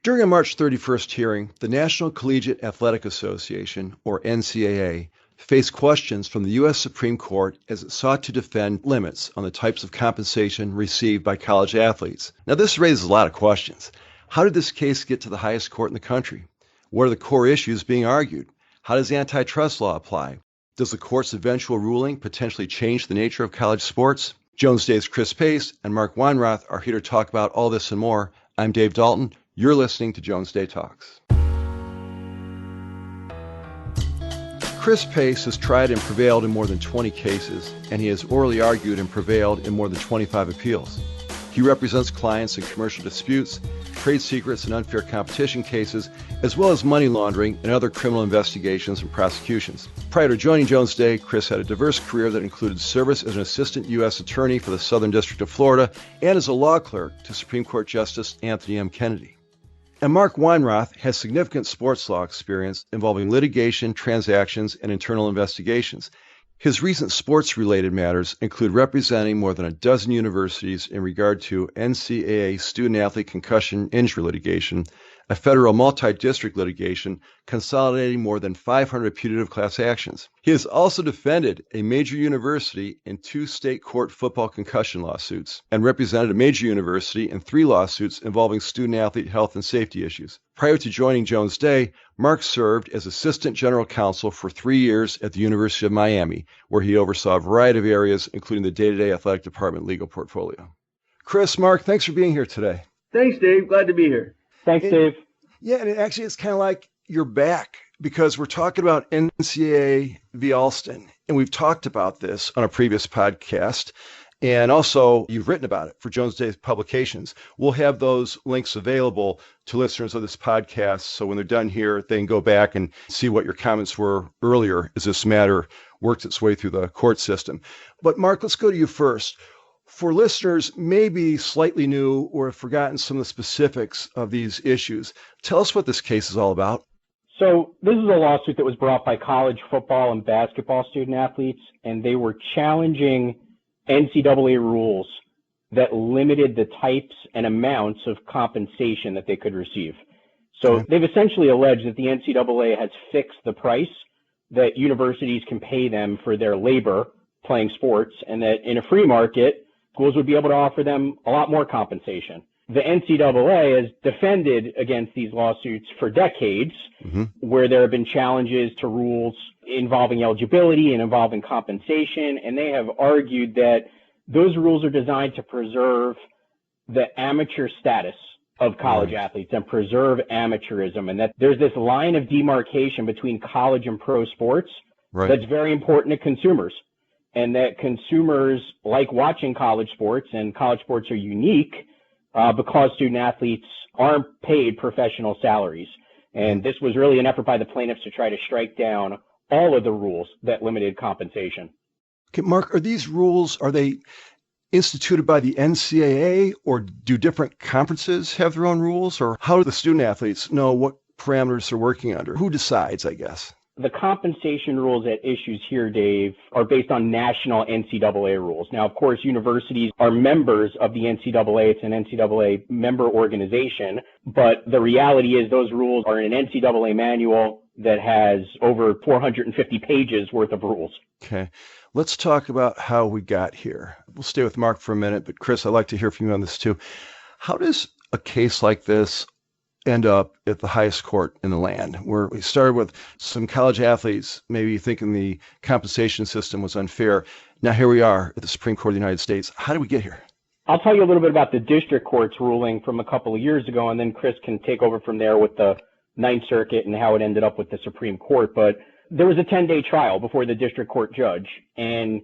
During a March 31st hearing, the National Collegiate Athletic Association, or NCAA, faced questions from the U.S. Supreme Court as it sought to defend limits on the types of compensation received by college athletes. Now, this raises a lot of questions. How did this case get to the highest court in the country? What are the core issues being argued? How does antitrust law apply? Does the court's eventual ruling potentially change the nature of college sports? Jones Day's Chris Pace and Mark Weinroth are here to talk about all this and more. I'm Dave Dalton. You're listening to Jones Day Talks. Chris Pace has tried and prevailed in more than 20 cases, and he has orally argued and prevailed in more than 25 appeals. He represents clients in commercial disputes, trade secrets and unfair competition cases, as well as money laundering and other criminal investigations and prosecutions. Prior to joining Jones Day, Chris had a diverse career that included service as an assistant U.S. attorney for the Southern District of Florida and as a law clerk to Supreme Court Justice Anthony M. Kennedy. And Mark Weinroth has significant sports law experience involving litigation, transactions, and internal investigations. His recent sports-related matters include representing more than a dozen universities in regard to NCAA student-athlete concussion injury litigation, a federal multi-district litigation consolidating more than 500 putative class actions. He has also defended a major university in 2 state court football concussion lawsuits and represented a major university in 3 lawsuits involving student-athlete health and safety issues. Prior to joining Jones Day, Mark served as Assistant General Counsel for 3 years at the University of Miami, where he oversaw a variety of areas, including the day-to-day athletic department legal portfolio. Chris, Mark, thanks for being here today. Thanks, Dave. Glad to be here. Thanks, Dave. Yeah, and actually it's kind of like you're back because we're talking about NCAA v. Alston, and we've talked about this on a previous podcast, and also you've written about it for Jones Day publications. We'll have those links available to listeners of this podcast, so when they're done here, they can go back and see what your comments were earlier as this matter worked its way through the court system. But Mark, let's go to you first. For listeners maybe slightly new or have forgotten some of the specifics of these issues, tell us what this case is all about. So this is a lawsuit that was brought by college football and basketball student athletes, and they were challenging NCAA rules that limited the types and amounts of compensation that they could receive. So they've essentially alleged that the NCAA has fixed the price that universities can pay them for their labor playing sports, and that in a free market, schools would be able to offer them a lot more compensation. The NCAA has defended against these lawsuits for decades, where there have been challenges to rules involving eligibility and involving compensation, and they have argued that those rules are designed to preserve the amateur status of college athletes and preserve amateurism, and that there's this line of demarcation between college and pro sports that's very important to consumers. And that consumers like watching college sports, and college sports are unique because student athletes aren't paid professional salaries. And this was really an effort by the plaintiffs to try to strike down all of the rules that limited compensation. Okay, Mark, are these rules, are they instituted by the NCAA, or do different conferences have their own rules? Or how do the student athletes know what parameters they're working under? Who decides, I guess? The compensation rules at issues here, Dave, are based on national NCAA rules. Now, of course, universities are members of the NCAA. It's an NCAA member organization. But the reality is those rules are in an NCAA manual that has over 450 pages worth of rules. Okay. Let's talk about how we got here. We'll stay with Mark for a minute, but Chris, I'd like to hear from you on this too. How does a case like this end up at the highest court in the land, where we started with some college athletes maybe thinking the compensation system was unfair? Now here we are at the Supreme Court of the United States. How did we get here? I'll tell you a little bit about the district court's ruling from a couple of years ago, and then Chris can take over from there with the Ninth Circuit and how it ended up with the Supreme Court. But there was a 10-day trial before the district court judge, and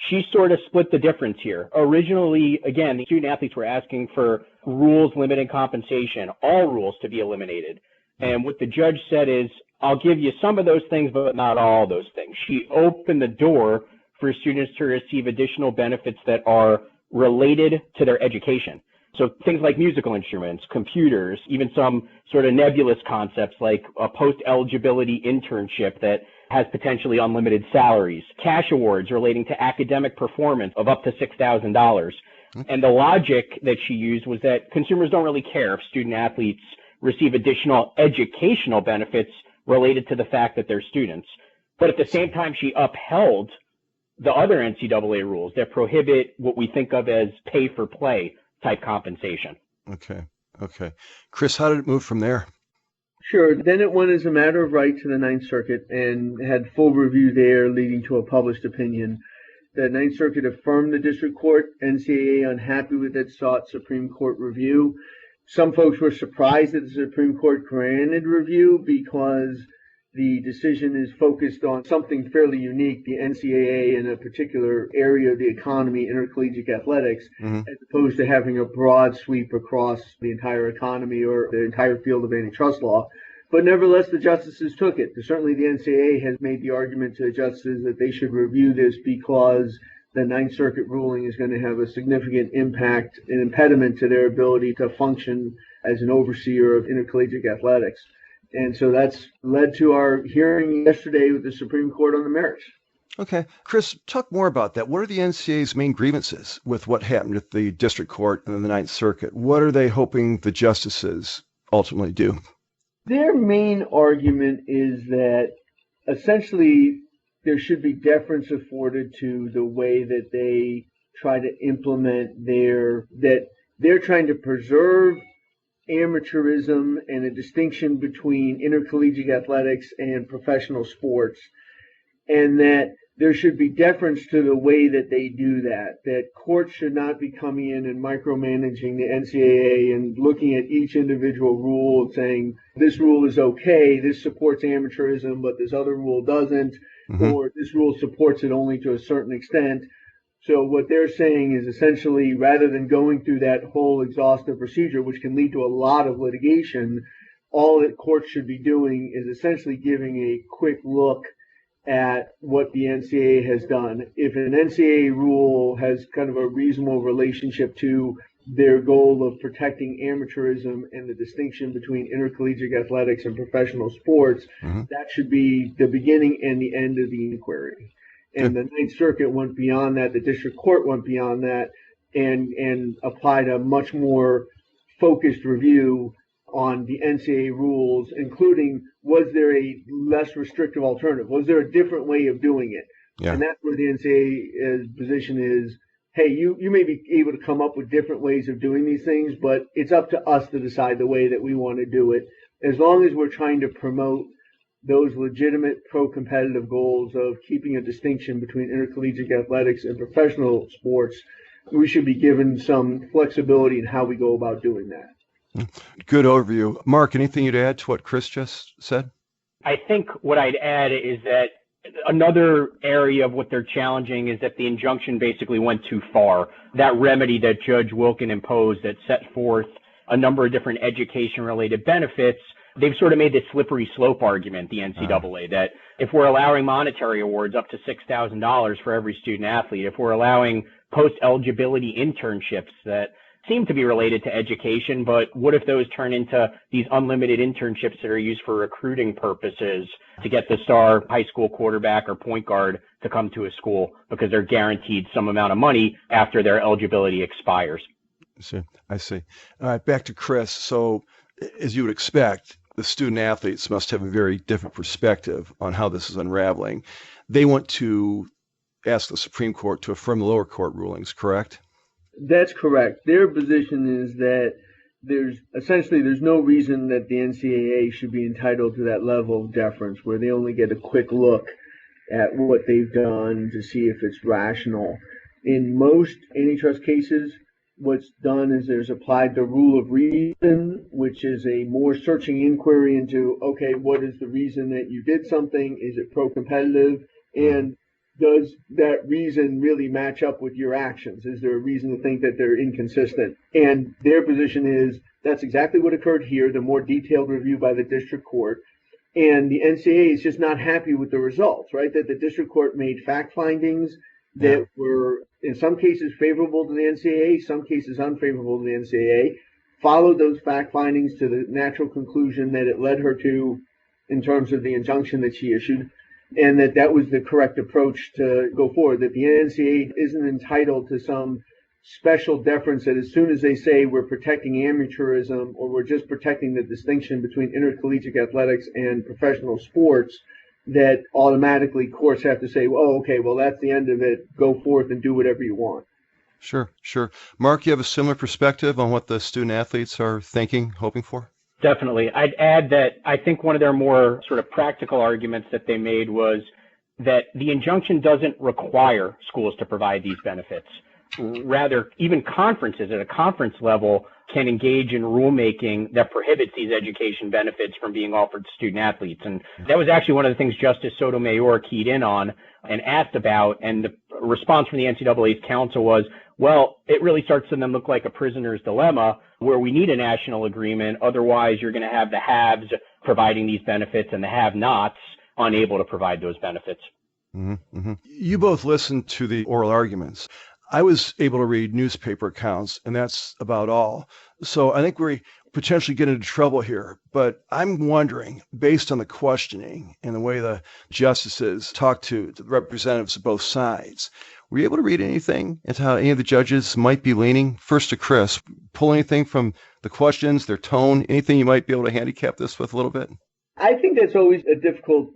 she sort of split the difference here. Originally, again, the student athletes were asking for rules limiting compensation, all rules to be eliminated. And what the judge said is, I'll give you some of those things, but not all those things. She opened the door for students to receive additional benefits that are related to their education. So things like musical instruments, computers, even some sort of nebulous concepts like a post-eligibility internship that has potentially unlimited salaries, cash awards relating to academic performance of up to $6,000. And the logic that she used was that consumers don't really care if student athletes receive additional educational benefits related to the fact that they're students. But at the same time, she upheld the other NCAA rules that prohibit what we think of as pay for play type compensation. Okay. Chris, how did it move from there? Sure. Then it went as a matter of right to the Ninth Circuit and had full review there, leading to a published opinion. The Ninth Circuit affirmed the district court. NCAA, unhappy with it, sought Supreme Court review. Some folks were surprised that the Supreme Court granted review because the decision is focused on something fairly unique, the NCAA in a particular area of the economy, intercollegiate athletics, as opposed to having a broad sweep across the entire economy or the entire field of antitrust law. But nevertheless, the justices took it. Certainly the NCAA has made the argument to the justices that they should review this because the Ninth Circuit ruling is going to have a significant impact, an impediment to their ability to function as an overseer of intercollegiate athletics. And so that's led to our hearing yesterday with the Supreme Court on the merits. Okay. Chris, talk more about that. What are the NCAA's main grievances with what happened at the district court and the Ninth Circuit? What are they hoping the justices ultimately do? Their main argument is that essentially there should be deference afforded to the way that they try to implement that they're trying to preserve amateurism and a distinction between intercollegiate athletics and professional sports, and that there should be deference to the way that they do that courts should not be coming in and micromanaging the NCAA and looking at each individual rule and saying, this rule is okay, this supports amateurism, but this other rule doesn't, or this rule supports it only to a certain extent. So what they're saying is essentially, rather than going through that whole exhaustive procedure, which can lead to a lot of litigation, all that courts should be doing is essentially giving a quick look at what the NCAA has done. If an NCAA rule has kind of a reasonable relationship to their goal of protecting amateurism and the distinction between intercollegiate athletics and professional sports, that should be the beginning and the end of the inquiry. And the Ninth Circuit went beyond that. The district court went beyond that and applied a much more focused review on the NCAA rules, including, was there a less restrictive alternative? Was there a different way of doing it? Yeah. And that's where the NCAA's position is, hey, you may be able to come up with different ways of doing these things, but it's up to us to decide the way that we want to do it. As long as we're trying to promote those legitimate pro-competitive goals of keeping a distinction between intercollegiate athletics and professional sports, we should be given some flexibility in how we go about doing that. Good overview. Mark, anything you'd add to what Chris just said? I think what I'd add is that another area of what they're challenging is that the injunction basically went too far. That remedy that Judge Wilkin imposed that set forth a number of different education-related benefits, they've sort of made this slippery slope argument, the NCAA, that if we're allowing monetary awards up to $6,000 for every student athlete, if we're allowing post-eligibility internships that seem to be related to education, but what if those turn into these unlimited internships that are used for recruiting purposes to get the star high school quarterback or point guard to come to a school because they're guaranteed some amount of money after their eligibility expires? I see. All right, back to Chris. So as you would expect, the student athletes must have a very different perspective on how this is unraveling. They want to ask the Supreme Court to affirm the lower court rulings, correct? That's correct. Their position is that there's no reason that the NCAA should be entitled to that level of deference where they only get a quick look at what they've done to see if it's rational. In most antitrust cases, what's done is there's applied the rule of reason, which is a more searching inquiry into, okay, what is the reason that you did something? Is it pro-competitive? And does that reason really match up with your actions? Is there a reason to think that they're inconsistent? And their position is that's exactly what occurred here, the more detailed review by the district court. And the NCAA is just not happy with the results, right? That the district court made fact findings that were in some cases favorable to the NCAA, some cases unfavorable to the NCAA, followed those fact findings to the natural conclusion that it led her to in terms of the injunction that she issued, and that was the correct approach to go forward, that the NCAA isn't entitled to some special deference that as soon as they say we're protecting amateurism or we're just protecting the distinction between intercollegiate athletics and professional sports, that automatically courts have to say, oh, okay, well, that's the end of it. Go forth and do whatever you want. Sure, sure. Mark, you have a similar perspective on what the student athletes are thinking, hoping for? Definitely. I'd add that I think one of their more sort of practical arguments that they made was that the injunction doesn't require schools to provide these benefits. Rather, even conferences at a conference level can engage in rulemaking that prohibits these education benefits from being offered to student athletes. And that was actually one of the things Justice Sotomayor keyed in on and asked about. And the response from the NCAA's counsel was, well, it really starts to then look like a prisoner's dilemma where we need a national agreement. Otherwise, you're going to have the haves providing these benefits and the have-nots unable to provide those benefits. Mm-hmm, mm-hmm. You both listened to the oral arguments. I was able to read newspaper accounts, and that's about all. So I think we potentially get into trouble here. But I'm wondering, based on the questioning and the way the justices talked to the representatives of both sides, were you able to read anything into how any of the judges might be leaning? First to Chris, pull anything from the questions, their tone, anything you might be able to handicap this with a little bit? I think that's always a difficult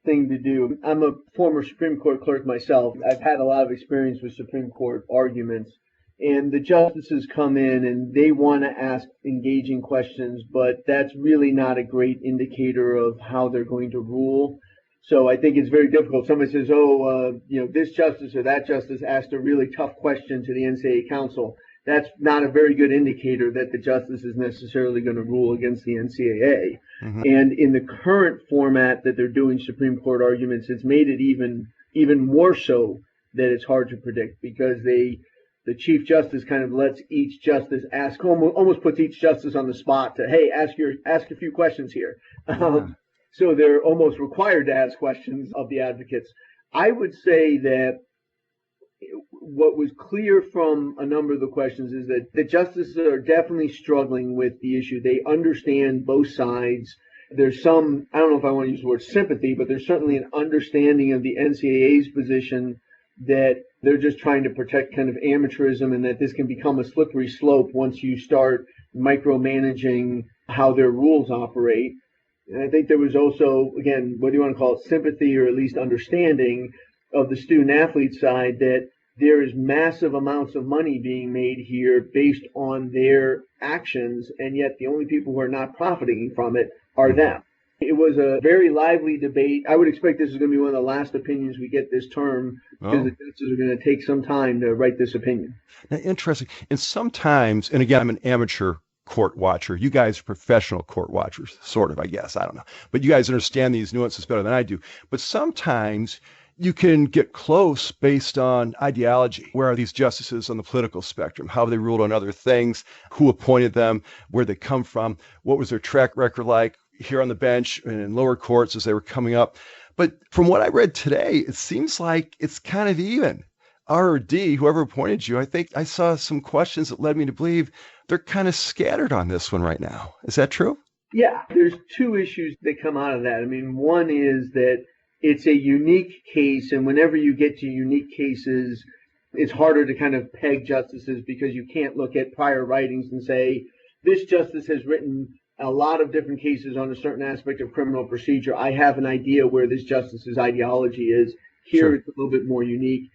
thing to do. I'm a former Supreme Court clerk myself. I've had a lot of experience with Supreme Court arguments, and the justices come in and they want to ask engaging questions, but that's really not a great indicator of how they're going to rule. So I think it's very difficult. Somebody says, this justice or that justice asked a really tough question to the NCAA counsel. That's not a very good indicator that the justice is necessarily going to rule against the NCAA. Mm-hmm. And in the current format that they're doing Supreme Court arguments, it's made it even more so that it's hard to predict because the Chief Justice kind of lets each justice ask, almost puts each justice on the spot to, hey, ask a few questions here. Mm-hmm. So they're almost required to ask questions of the advocates. I would say that what was clear from a number of the questions is that the justices are definitely struggling with the issue. They understand both sides. There's some, I don't know if I want to use the word sympathy, but there's certainly an understanding of the NCAA's position that they're just trying to protect kind of amateurism and that this can become a slippery slope once you start micromanaging how their rules operate. And I think there was also, again, whether you want to call it sympathy or at least understanding of the student athlete side that there is massive amounts of money being made here based on their actions, and yet the only people who are not profiting from it are them. It was a very lively debate. I would expect this is going to be one of the last opinions we get this term because the judges are going to take some time to write this opinion. Now, interesting. And sometimes, and again, I'm an amateur court watcher. You guys are professional court watchers, sort of, I guess. I don't know. But you guys understand these nuances better than I do. But sometimes you can get close based on ideology. Where are these justices on the political spectrum? How have they ruled on other things? Who appointed them? Where they come from? What was their track record like here on the bench and in lower courts as they were coming up? But from what I read today, it seems like it's kind of even. R or D, whoever appointed you, I think I saw some questions that led me to believe they're kind of scattered on this one right now. Is that true? Yeah, there's two issues that come out of that. I mean, one is that it's a unique case, and whenever you get to unique cases, it's harder to kind of peg justices because you can't look at prior writings and say, this justice has written a lot of different cases on a certain aspect of criminal procedure. I have an idea where this justice's ideology is. Here Sure. It's a little bit more unique.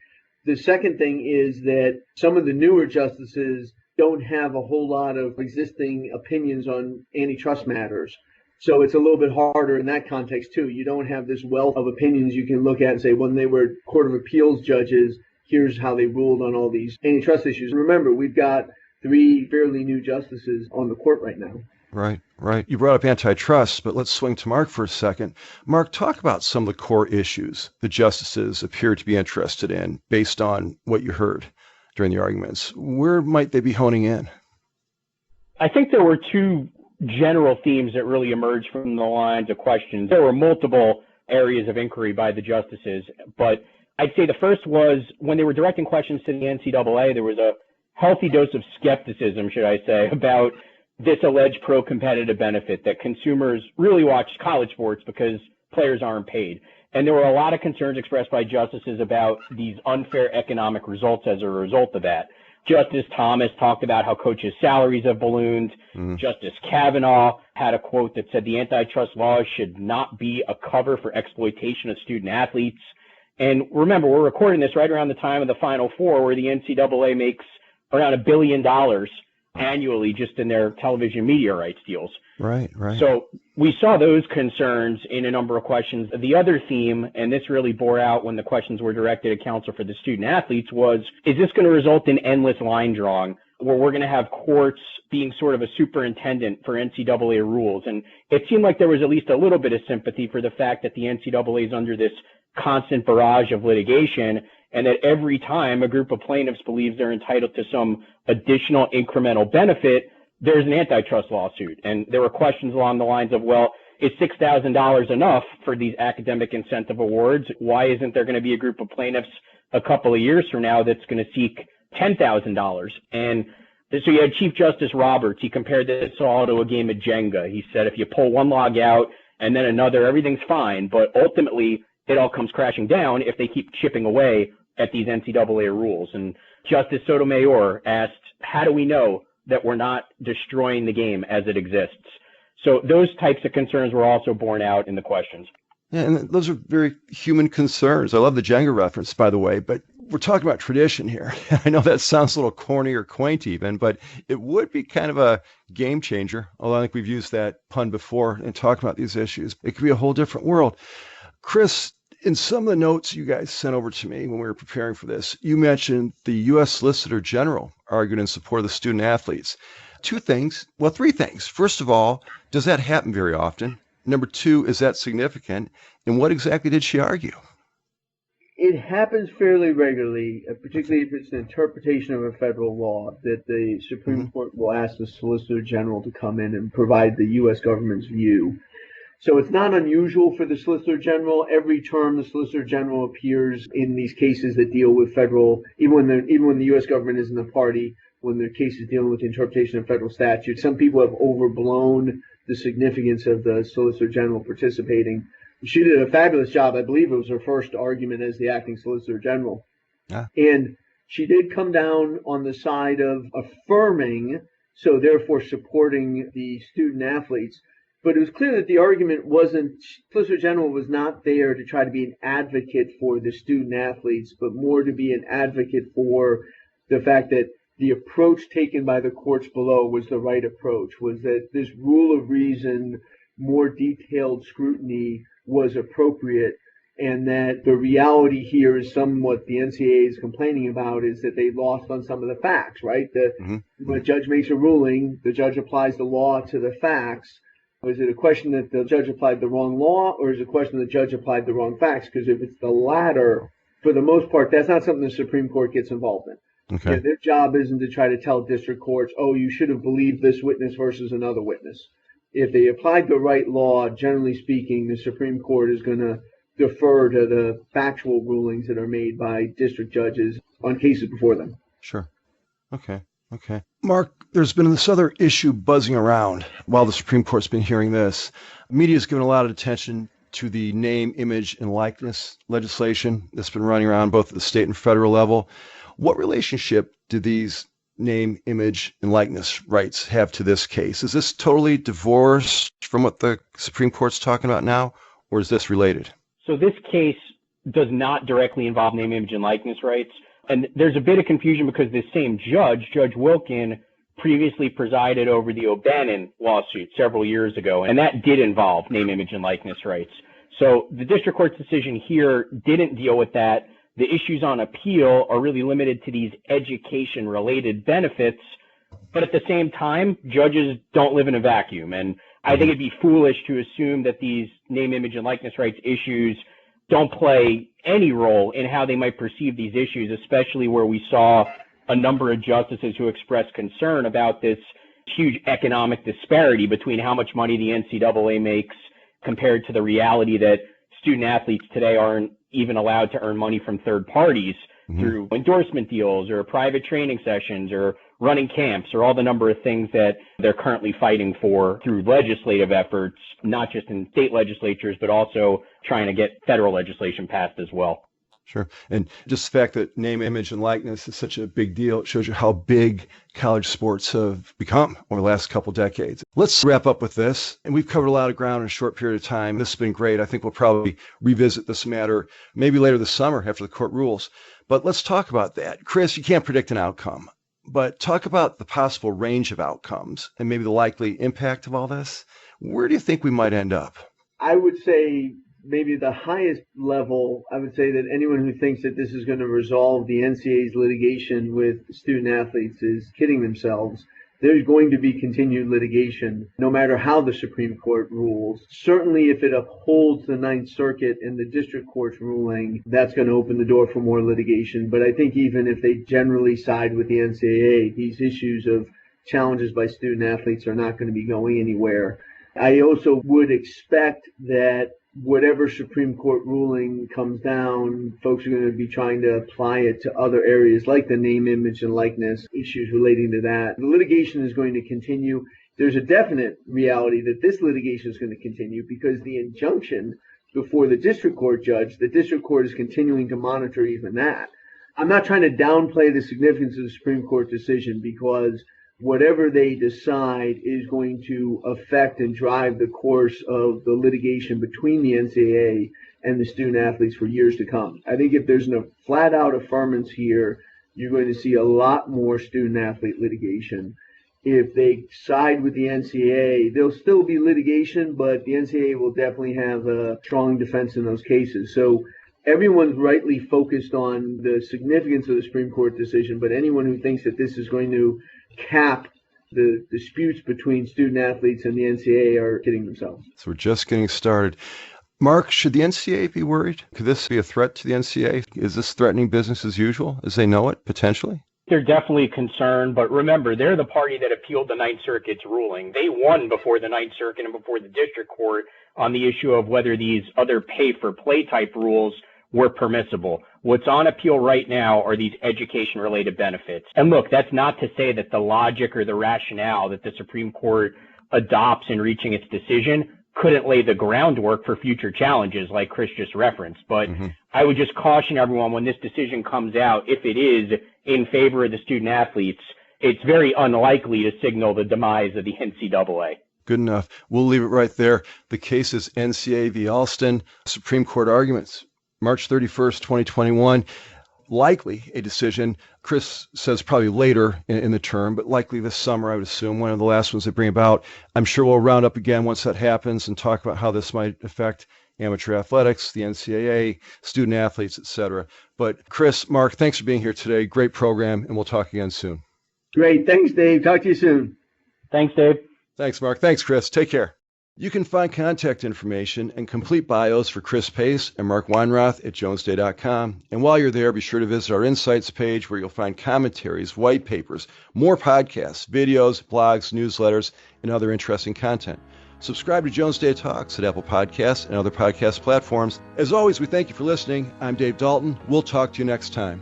The second thing is that some of the newer justices don't have a whole lot of existing opinions on antitrust matters. So it's a little bit harder in that context, too. You don't have this wealth of opinions you can look at and say, when they were Court of Appeals judges, here's how they ruled on all these antitrust issues. And remember, we've got 3 fairly new justices on the court right now. Right, right. You brought up antitrust, but let's swing to Mark for a second. Mark, talk about some of the core issues the justices appear to be interested in based on what you heard during the arguments. Where might they be honing in? I think there were 2 general themes that really emerged from the lines of questions. There were multiple areas of inquiry by the justices, but I'd say the first was when they were directing questions to the NCAA, there was a healthy dose of skepticism, should I say, about this alleged pro-competitive benefit that consumers really watch college sports because players aren't paid. And there were a lot of concerns expressed by justices about these unfair economic results as a result of that. Justice Thomas talked about how coaches' salaries have ballooned. Justice Kavanaugh had a quote that said the antitrust laws should not be a cover for exploitation of student athletes. And remember, we're recording this right around the time of the Final Four, where the NCAA makes around $1 billion annually just in their television media rights deals. Right. So we saw those concerns in a number of questions. The other theme, and this really bore out when the questions were directed at counsel for the student athletes, was, is this going to result in endless line drawing, where we're going to have courts being sort of a superintendent for NCAA rules? And it seemed like there was at least a little bit of sympathy for the fact that the NCAA is under this constant barrage of litigation, and that every time a group of plaintiffs believes they're entitled to some additional incremental benefit, there's an antitrust lawsuit. And there were questions along the lines of, well, is $6,000 enough for these academic incentive awards? Why isn't there going to be a group of plaintiffs a couple of years from now that's going to seek $10,000? And so you had Chief Justice Roberts. He compared this all to a game of Jenga. He said, if you pull one log out and then another, everything's fine. But ultimately, it all comes crashing down if they keep chipping away at these NCAA rules. And Justice Sotomayor asked, how do we know that we're not destroying the game as it exists? So those types of concerns were also borne out in the questions. Yeah, and those are very human concerns. I love the Jenga reference, by the way, but we're talking about tradition here. I know that sounds a little corny or quaint even, but it would be kind of a game changer, although I think we've used that pun before in talking about these issues. It could be a whole different world. Chris, in some of the notes you guys sent over to me when we were preparing for this, you mentioned the U.S. Solicitor General argued in support of the student athletes. Three things. First of all, does that happen very often? Number two, is that significant? And what exactly did she argue? It happens fairly regularly, particularly if it's an interpretation of a federal law, that the Supreme Court will ask the Solicitor General to come in and provide the U.S. government's view. So it's not unusual for the Solicitor General. Every term, the Solicitor General appears in these cases that deal with federal, even when the U.S. government isn't a party, when the case is dealing with the interpretation of federal statute. Some people have overblown the significance of the Solicitor General participating. She did a fabulous job. I believe it was her first argument as the acting Solicitor General. Yeah. And she did come down on the side of affirming, so therefore supporting the student athletes. But it was clear that the argument wasn't, Solicitor General was not there to try to be an advocate for the student athletes, but more to be an advocate for the fact that the approach taken by the courts below was the right approach, was that this rule of reason, more detailed scrutiny was appropriate, and that the reality here is somewhat the NCAA is complaining about is that they lost on some of the facts, right? When a judge makes a ruling, the judge applies the law to the facts. Is it a question that the judge applied the wrong law, or is it a question the judge applied the wrong facts? Because if it's the latter, for the most part, that's not something the Supreme Court gets involved in. Okay. Their job isn't to try to tell district courts, oh, you should have believed this witness versus another witness. If they applied the right law, generally speaking, the Supreme Court is going to defer to the factual rulings that are made by district judges on cases before them. Sure. Okay. Mark, there's been this other issue buzzing around while the Supreme Court's been hearing this. Media has given a lot of attention to the name, image, and likeness legislation that's been running around both at the state and federal level. What relationship do these name, image, and likeness rights have to this case? Is this totally divorced from what the Supreme Court's talking about now, or is this related? So this case does not directly involve name, image, and likeness rights. And there's a bit of confusion because this same judge, Judge Wilkin, previously presided over the O'Bannon lawsuit several years ago, and that did involve name, image, and likeness rights. So the district court's decision here didn't deal with that. The issues on appeal are really limited to these education-related benefits, but at the same time, judges don't live in a vacuum. And I think it'd be foolish to assume that these name, image, and likeness rights issues don't play any role in how they might perceive these issues, especially where we saw a number of justices who expressed concern about this huge economic disparity between how much money the NCAA makes compared to the reality that student athletes today aren't even allowed to earn money from third parties through endorsement deals or private training sessions or running camps or all the number of things that they're currently fighting for through legislative efforts, not just in state legislatures, but also trying to get federal legislation passed as well. Sure. And just the fact that name, image, and likeness is such a big deal, it shows you how big college sports have become over the last couple decades. Let's wrap up with this. And we've covered a lot of ground in a short period of time. This has been great. I think we'll probably revisit this matter maybe later this summer after the court rules. But let's talk about that. Chris, you can't predict an outcome, but talk about the possible range of outcomes and maybe the likely impact of all this. Where do you think we might end up? I would say maybe the highest level, I would say that anyone who thinks that this is going to resolve the NCAA's litigation with student athletes is kidding themselves. There's going to be continued litigation no matter how the Supreme Court rules. Certainly if it upholds the Ninth Circuit and the district court's ruling, that's going to open the door for more litigation. But I think even if they generally side with the NCAA, these issues of challenges by student athletes are not going to be going anywhere. I also would expect that whatever Supreme Court ruling comes down, folks are going to be trying to apply it to other areas like the name, image, and likeness issues relating to that. The litigation is going to continue. There's a definite reality that this litigation is going to continue because the injunction before the district court judge, the district court is continuing to monitor even that. I'm not trying to downplay the significance of the Supreme Court decision because whatever they decide is going to affect and drive the course of the litigation between the NCAA and the student athletes for years to come. I think if there's no flat-out affirmance here, you're going to see a lot more student athlete litigation. If they side with the NCAA, there'll still be litigation, but the NCAA will definitely have a strong defense in those cases. So everyone's rightly focused on the significance of the Supreme Court decision, but anyone who thinks that this is going to cap the disputes between student athletes and the NCAA are kidding themselves. So we're just getting started. Mark, should the NCAA be worried? Could this be a threat to the NCAA? Is this threatening business as usual, as they know it, potentially? They're definitely concerned, but remember, they're the party that appealed the Ninth Circuit's ruling. They won before the Ninth Circuit and before the district court on the issue of whether these other pay-for-play type rules were permissible. What's on appeal right now are these education-related benefits. And look, that's not to say that the logic or the rationale that the Supreme Court adopts in reaching its decision couldn't lay the groundwork for future challenges like Chris just referenced. But I would just caution everyone when this decision comes out, if it is in favor of the student athletes, it's very unlikely to signal the demise of the NCAA. Good enough. We'll leave it right there. The case is NCAA v. Alston, Supreme Court arguments. March 31st, 2021, likely a decision. Chris says probably later in the term, but likely this summer, I would assume, one of the last ones they bring about. I'm sure we'll round up again once that happens and talk about how this might affect amateur athletics, the NCAA, student athletes, etc. But Chris, Mark, thanks for being here today. Great program, and we'll talk again soon. Great. Thanks, Dave. Talk to you soon. Thanks, Dave. Thanks, Mark. Thanks, Chris. Take care. You can find contact information and complete bios for Chris Pace and Mark Weinroth at jonesday.com. And while you're there, be sure to visit our Insights page where you'll find commentaries, white papers, more podcasts, videos, blogs, newsletters, and other interesting content. Subscribe to Jones Day Talks at Apple Podcasts and other podcast platforms. As always, we thank you for listening. I'm Dave Dalton. We'll talk to you next time.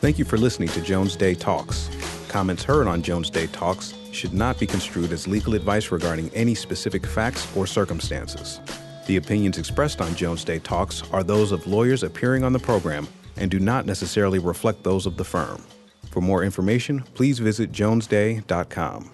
Thank you for listening to Jones Day Talks. Comments heard on Jones Day Talks should not be construed as legal advice regarding any specific facts or circumstances. The opinions expressed on Jones Day Talks are those of lawyers appearing on the program and do not necessarily reflect those of the firm. For more information, please visit jonesday.com.